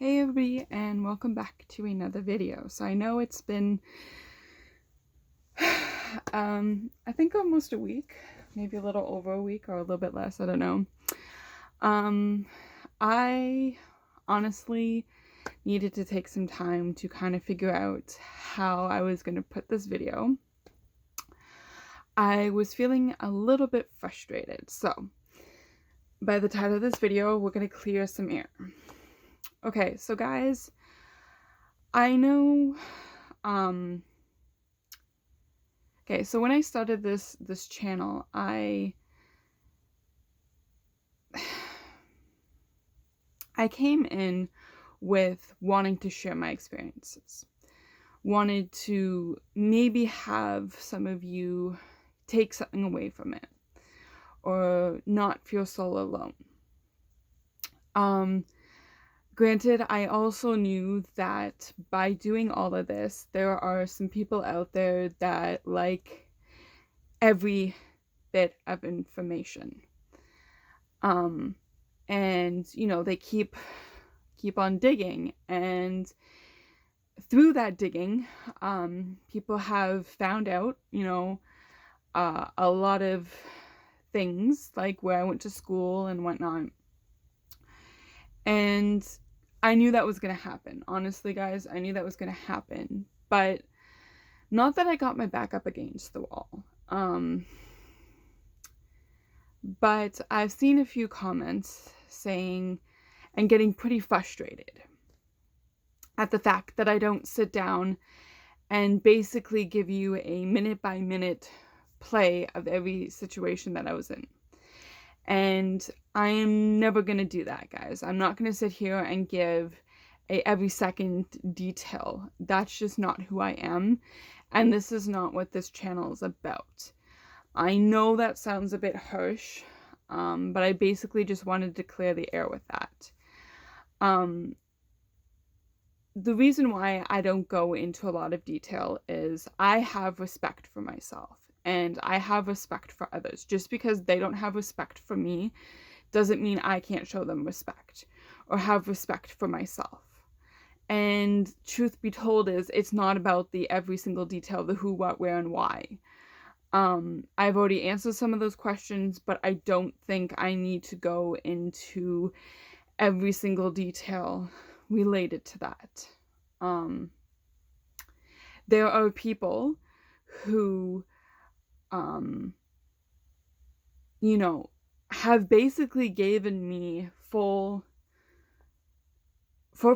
Hey everybody, and welcome back to another video. So I know it's been I think almost a week, maybe a little over a week or a little bit less, I don't know. I honestly needed to take some time to kind of figure out how I was going to put this video. I was feeling a little bit frustrated, so by the title of this video, we're going to clear some air. Okay, so guys, I know, okay, so when I started this channel, I came in with wanting to share my experiences. Wanted to maybe have some of you take something away from it or not feel so alone. Granted, I also knew that by doing all of this, there are some people out there that like every bit of information. And, you know, they keep on digging, and through that digging, people have found out, you know, a lot of things, like where I went to school and whatnot. And I knew that was going to happen. Honestly, guys, I knew that was going to happen. But not that I got my back up against the wall. But I've seen a few comments saying and getting pretty frustrated at the fact that I don't sit down and basically give you a minute by minute play of every situation that I was in. And I am never going to do that, guys. I'm not going to sit here and give a every second detail. That's just not who I am. And this is not what this channel is about. I know that sounds a bit harsh, but I basically just wanted to clear the air with that. The reason why I don't go into a lot of detail is I have respect for myself. And I have respect for others. Just because they don't have respect for me doesn't mean I can't show them respect or have respect for myself. And truth be told is, it's not about the every single detail, the who, what, where, and why. I've already answered some of those questions, but I don't think I need to go into every single detail related to that. There are people who you know, have basically given me full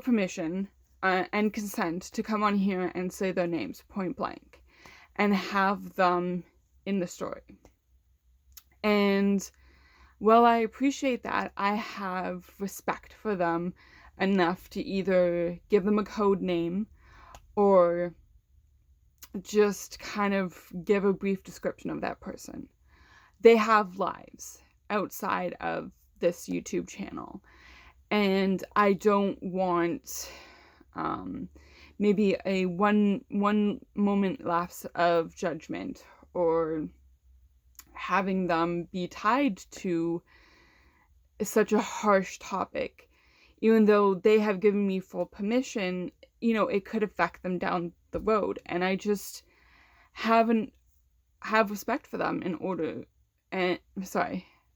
permission and consent to come on here and say their names point blank and have them in the story. And while I appreciate that, I have respect for them enough to either give them a code name or just kind of give a brief description of that person. They have lives outside of this YouTube channel, and I don't want maybe a one moment lapse of judgment or having them be tied to such a harsh topic. Even though they have given me full permission, you know, it could affect them down the road, and I just have respect for them I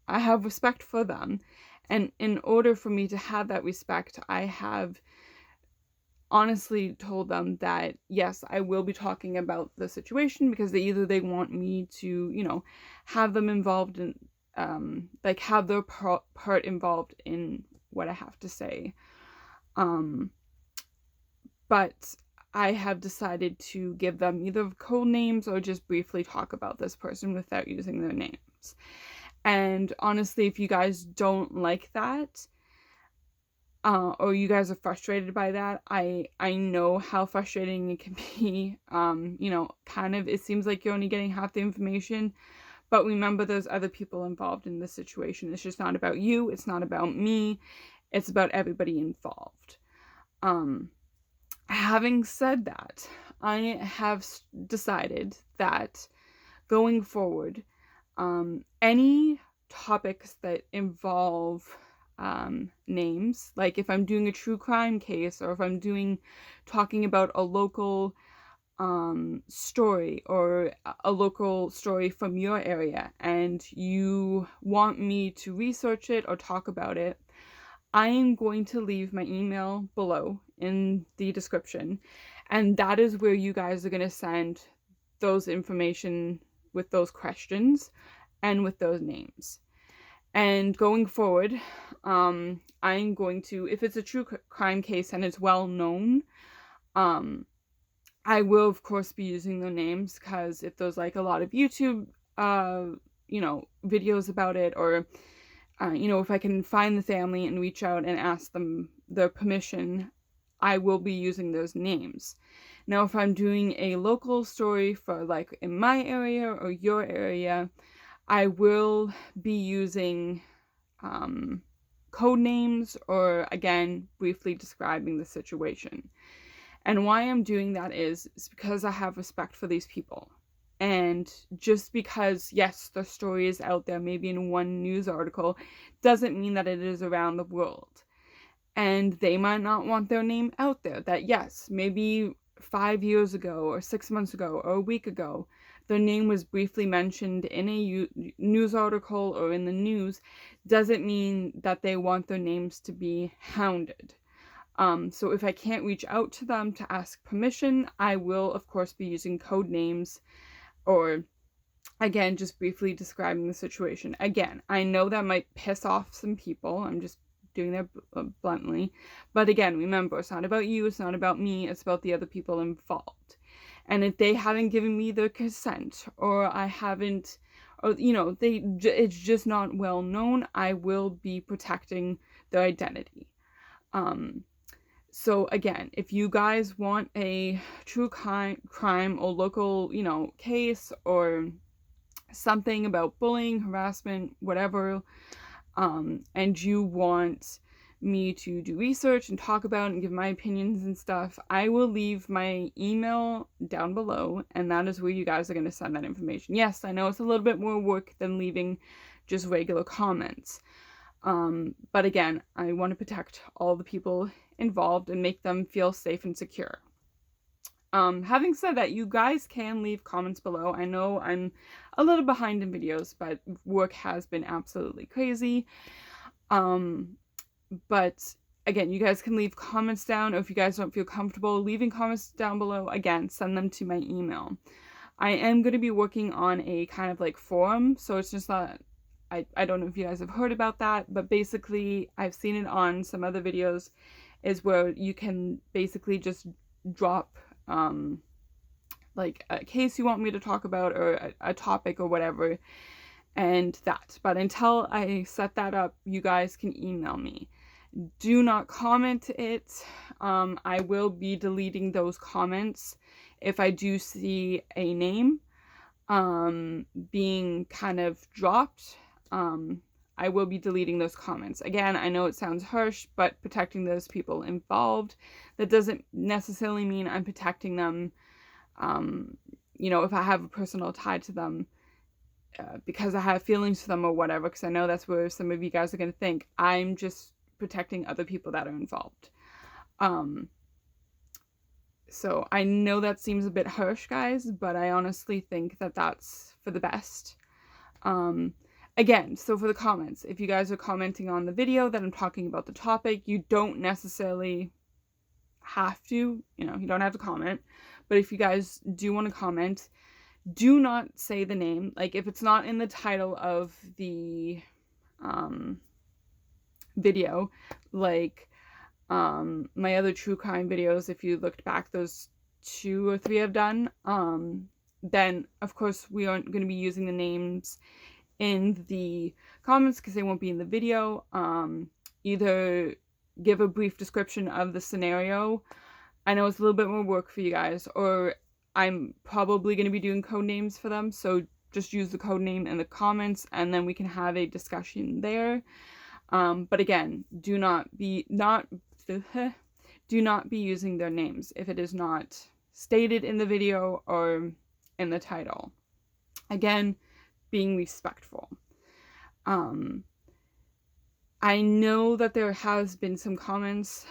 have respect for them, and in order for me to have that respect, I have honestly told them that yes, I will be talking about the situation, because they want me to, you know, have them involved in like have their part involved in what I have to say. But I have decided to give them either code names or just briefly talk about this person without using their names. And honestly, if you guys don't like that, or you guys are frustrated by that, I know how frustrating it can be. You know, kind of, it seems like you're only getting half the information, but remember there's other people involved in this situation. It's just not about you, it's not about me, it's about everybody involved. Having said that, I have decided that going forward, any topics that involve names. Like if I'm doing a true crime case, or if I'm talking about a local story, or a local story from your area, and you want me to research it or talk about it, I am going to leave my email below in the description, and that is where you guys are going to send those information with those questions and with those names. And going forward, I'm going to, if it's a true crime case and it's well known, I will of course be using their names, because if there's like a lot of YouTube, videos about it, or if I can find the family and reach out and ask them their permission, I will be using those names. Now, if I'm doing a local story for like in my area or your area, I will be using code names, or again, briefly describing the situation. And why I'm doing that is because I have respect for these people. And just because, yes, the story is out there, maybe in one news article, doesn't mean that it is around the world. And they might not want their name out there. That, yes, maybe 5 years ago, or 6 months ago, or a week ago, their name was briefly mentioned in a news article or in the news, doesn't mean that they want their names to be hounded. So if I can't reach out to them to ask permission, I will, of course, be using code names, or, again, just briefly describing the situation. Again, I know that might piss off some people. I'm just doing that bluntly. But again, remember, it's not about you, it's not about me, it's about the other people involved. And if they haven't given me their consent, or I haven't, or, it's just not well known, I will be protecting their identity. So again, if you guys want a true crime or local, case, or something about bullying, harassment, whatever, and you want me to do research and talk about and give my opinions and stuff, I will leave my email down below, and that is where you guys are going to send that information. Yes, I know it's a little bit more work than leaving just regular comments. But again, I want to protect all the people involved and make them feel safe and secure. Having said that, you guys can leave comments below. I know I'm a little behind in videos, but work has been absolutely crazy. But again, you guys can leave comments down, or if you guys don't feel comfortable leaving comments down below, again, send them to my email. I am going to be working on a kind of like forum, so it's just not, I don't know if you guys have heard about that, but basically I've seen it on some other videos, is where you can basically just drop like a case you want me to talk about, or a topic or whatever, and that. But until I set that up, you guys can email me. Do not comment it. I will be deleting those comments if I do see a name being kind of dropped. I will be deleting those comments. Again, I know it sounds harsh, but protecting those people involved, that doesn't necessarily mean I'm protecting them, if I have a personal tie to them, because I have feelings for them or whatever, because I know that's where some of you guys are going to think. I'm just protecting other people that are involved. So I know that seems a bit harsh, guys, but I honestly think that that's for the best. Again, so for the comments, if you guys are commenting on the video that I'm talking about the topic, you don't necessarily have to, you don't have to comment, but if you guys do want to comment, do not say the name. Like, if it's not in the title of the video, like my other true crime videos, if you looked back, those 2 or 3 I've done, then of course we aren't going to be using the names in the comments, because they won't be in the video. Either give a brief description of the scenario. I know it's a little bit more work for you guys, or I'm probably going to be doing code names for them, so just use the code name in the comments, and then we can have a discussion there. But again, do not be using their names if it is not stated in the video or in the title. Again, being respectful. I know that there has been some comments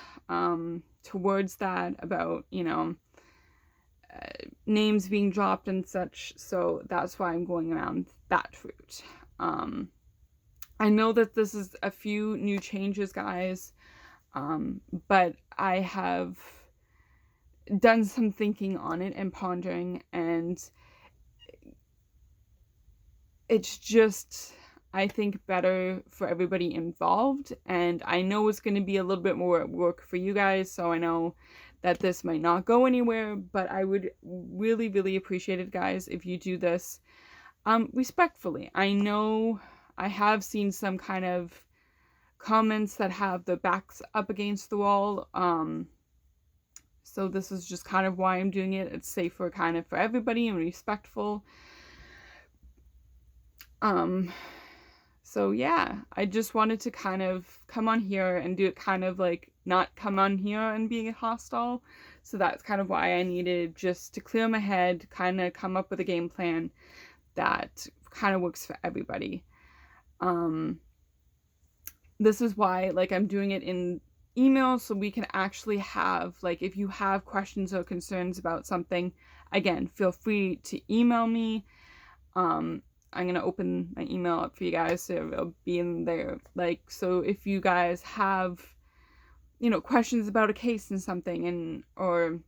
towards that about, names being dropped and such, so that's why I'm going around that route. I know that this is a few new changes, guys, but I have done some thinking on it and pondering, and it's just, I think, better for everybody involved. And I know it's going to be a little bit more work for you guys, so I know that this might not go anywhere, but I would really, really appreciate it, guys, if you do this respectfully. I know I have seen some kind of comments that have the backs up against the wall, so this is just kind of why I'm doing it. It's safer kind of for everybody and respectful. So yeah, I just wanted to kind of come on here and do it kind of like not come on here and being hostile. So that's kind of why I needed just to clear my head, kind of come up with a game plan that kind of works for everybody. This is why, like, I'm doing it in email so we can actually have, like, if you have questions or concerns about something, again, feel free to email me. I'm going to open my email up for you guys, so it'll be in there. Like, so if you guys have, questions about a case and something, or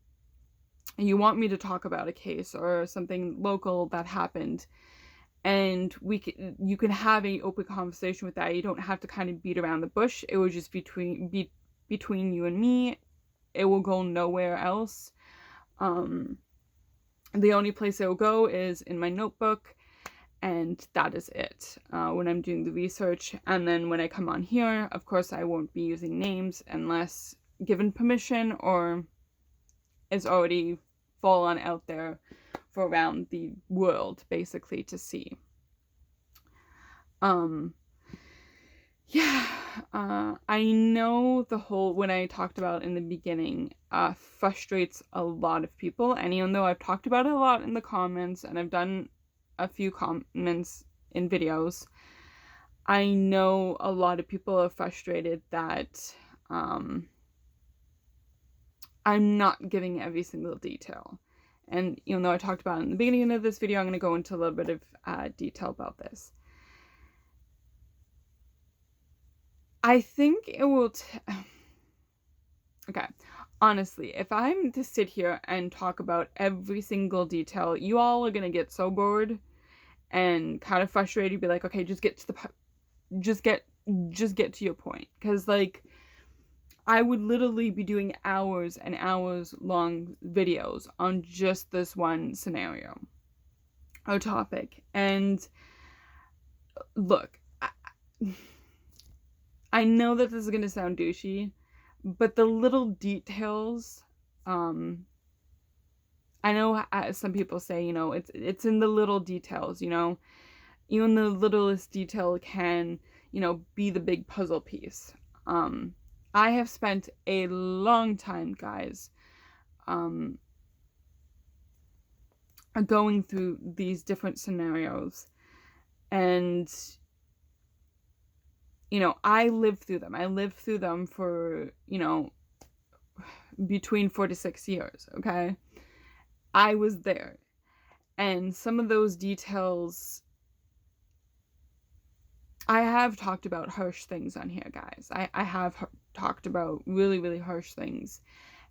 you want me to talk about a case or something local that happened, and you can have an open conversation with that. You don't have to kind of beat around the bush. It will just be between you and me. It will go nowhere else. The only place it will go is in my notebook, and that is it when I'm doing the research. And then when I come on here, of course, I won't be using names unless given permission or is already full on out there for around the world, basically, to see. I know the whole, when I talked about in the beginning, frustrates a lot of people. And even though I've talked about it a lot in the comments and I've done a few comments in videos, I know a lot of people are frustrated that I'm not giving every single detail. And even though I talked about it in the beginning of this video, I'm going to go into a little bit of detail about this. I think it will okay, honestly, if I'm to sit here and talk about every single detail, you all are going to get so bored and kind of frustrated, be like, okay, just get to your point. Because, like, I would literally be doing hours and hours long videos on just this one scenario or topic. And look, I know that this is going to sound douchey, but the little details, I know some people say, it's in the little details, even the littlest detail can, be the big puzzle piece. I have spent a long time, guys, going through these different scenarios, and I lived through them. I lived through them for, between 4 to 6 years, okay? I was there. And some of those details, I have talked about harsh things on here, guys. I have talked about really, really harsh things.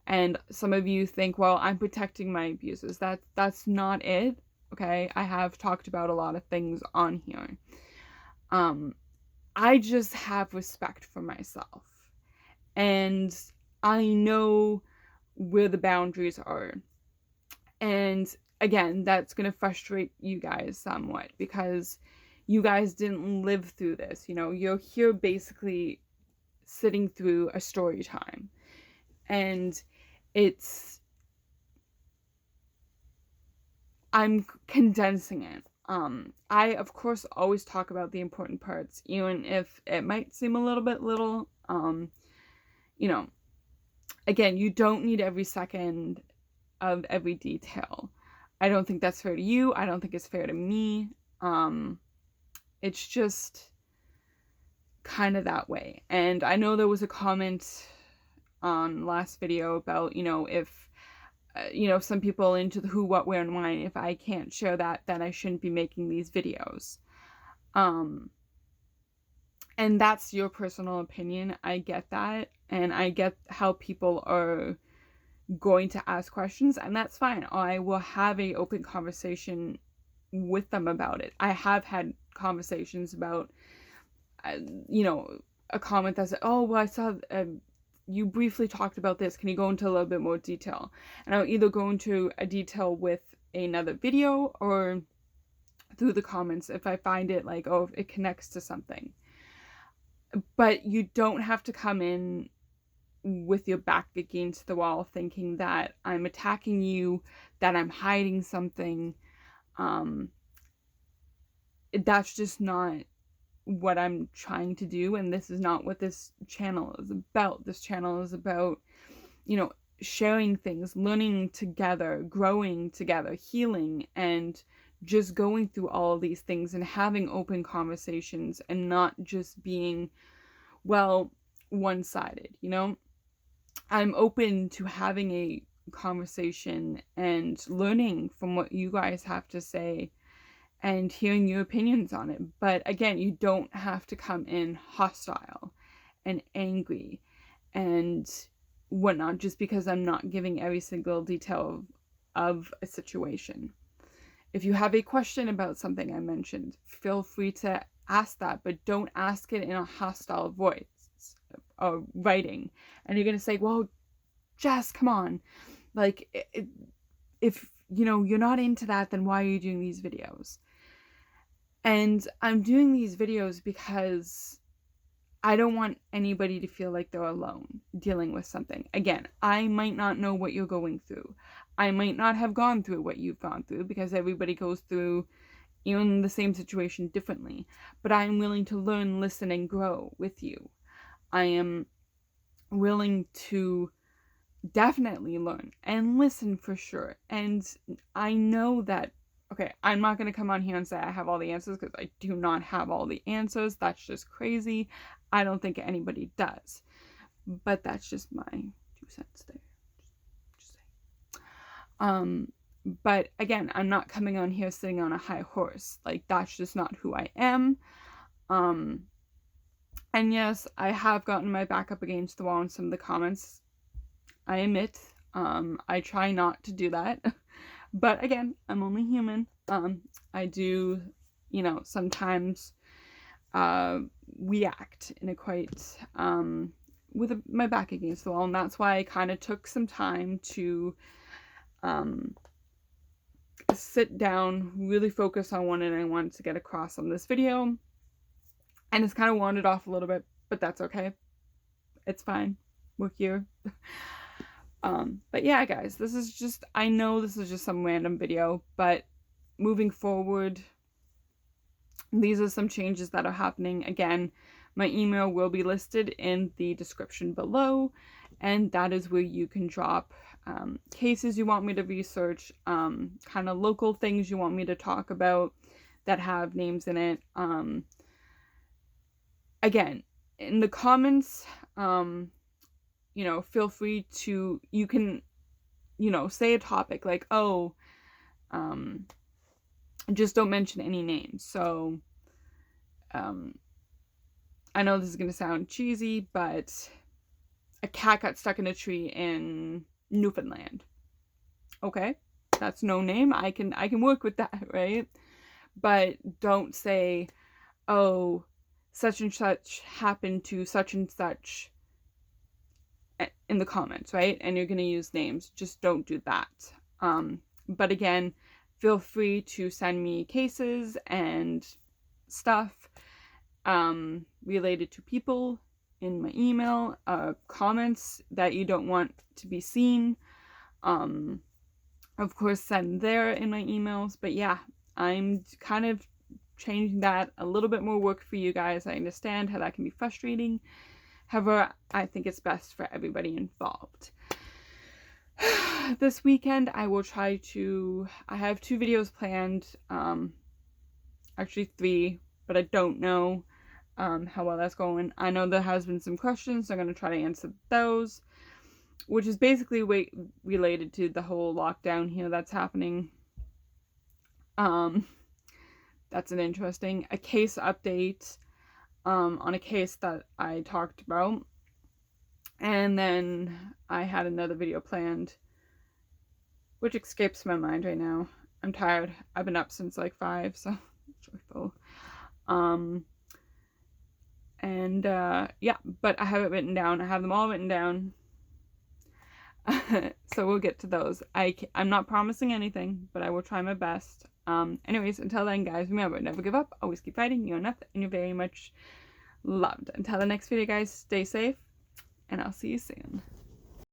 And some of you think, well, I'm protecting my abusers. That's not it, okay? I have talked about a lot of things on here. I just have respect for myself. And I know where the boundaries are. And again, that's going to frustrate you guys somewhat because you guys didn't live through this. You're here basically sitting through a story time. And I'm condensing it. I, of course, always talk about the important parts, even if it might seem a little bit little. Again, you don't need every second of every detail. I don't think that's fair to you. I don't think it's fair to me. It's just kind of that way. And I know there was a comment on last video about, if, some people into the who, what, where, and why, if I can't share that, then I shouldn't be making these videos. And that's your personal opinion. I get that. And I get how people are going to ask questions, and that's fine. I will have a open conversation with them about it. I have had conversations about, a comment that said, oh, well, I saw you briefly talked about this. Can you go into a little bit more detail? And I'll either go into a detail with another video or through the comments if I find it like, oh, it connects to something. But you don't have to come in with your back against the wall thinking that I'm attacking you, that I'm hiding something. That's just not what I'm trying to do, and this is not what this channel is about. This channel is about, sharing things, learning together, growing together, healing, and just going through all of these things and having open conversations and not just being, well, one-sided, I'm open to having a conversation and learning from what you guys have to say and hearing your opinions on it. But again, you don't have to come in hostile and angry and whatnot just because I'm not giving every single detail of a situation. If you have a question about something I mentioned, feel free to ask that, but don't ask it in a hostile voice or writing. And you're going to say, well, Jess, come on. Like, if, you're not into that, then why are you doing these videos? And I'm doing these videos because I don't want anybody to feel like they're alone dealing with something. Again, I might not know what you're going through. I might not have gone through what you've gone through because everybody goes through even the same situation differently. But I am willing to learn, listen, and grow with you. I am willing to definitely learn and listen for sure. And I know that, okay, I'm not going to come on here and say I have all the answers because I do not have all the answers. That's just crazy. I don't think anybody does. But that's just my 2 cents there. Just saying. But again, I'm not coming on here sitting on a high horse. Like, that's just not who I am. And yes, I have gotten my back up against the wall in some of the comments. I admit, I try not to do that. But again, I'm only human. I do, sometimes react in a quite, with my back against the wall. And that's why I kind of took some time to sit down, really focus on what I wanted to get across on this video. And it's kind of wandered off a little bit, but that's okay. It's fine. We're here. But yeah, guys, I know this is just some random video, but moving forward, these are some changes that are happening. Again, my email will be listed in the description below, and that is where you can drop cases you want me to research, kind of local things you want me to talk about that have names in it. Again, in the comments, feel free to, you can, say a topic like, oh, just don't mention any names. So, I know this is going to sound cheesy, but a cat got stuck in a tree in Newfoundland. Okay, that's no name. I can work with that, right? But don't say, oh, such and such happened to such and such in the comments, right? And you're going to use names. Just don't do that. But again, feel free to send me cases and stuff related to people in my email, comments that you don't want to be seen. Of course, send there in my emails. But yeah, I'm kind of changing that, a little bit more work for you guys. I understand how that can be frustrating. However, I think it's best for everybody involved. This weekend, I will try to, I have 2 videos planned, actually 3, but I don't know. how well that's going. I know there has been some questions, so I'm going to try to answer those, which is basically related to the whole lockdown here that's happening. That's an interesting, a case update on a case that I talked about. And then I had another video planned, which escapes my mind right now. I'm tired. I've been up since like 5, so joyful. Yeah, but I have it written down. I have them all written down. So we'll get to those. I'm not promising anything, but I will try my best. Anyways, until then, guys, remember, never give up. Always keep fighting. You're enough, and you're very much loved. Until the next video, guys, stay safe, and I'll see you soon.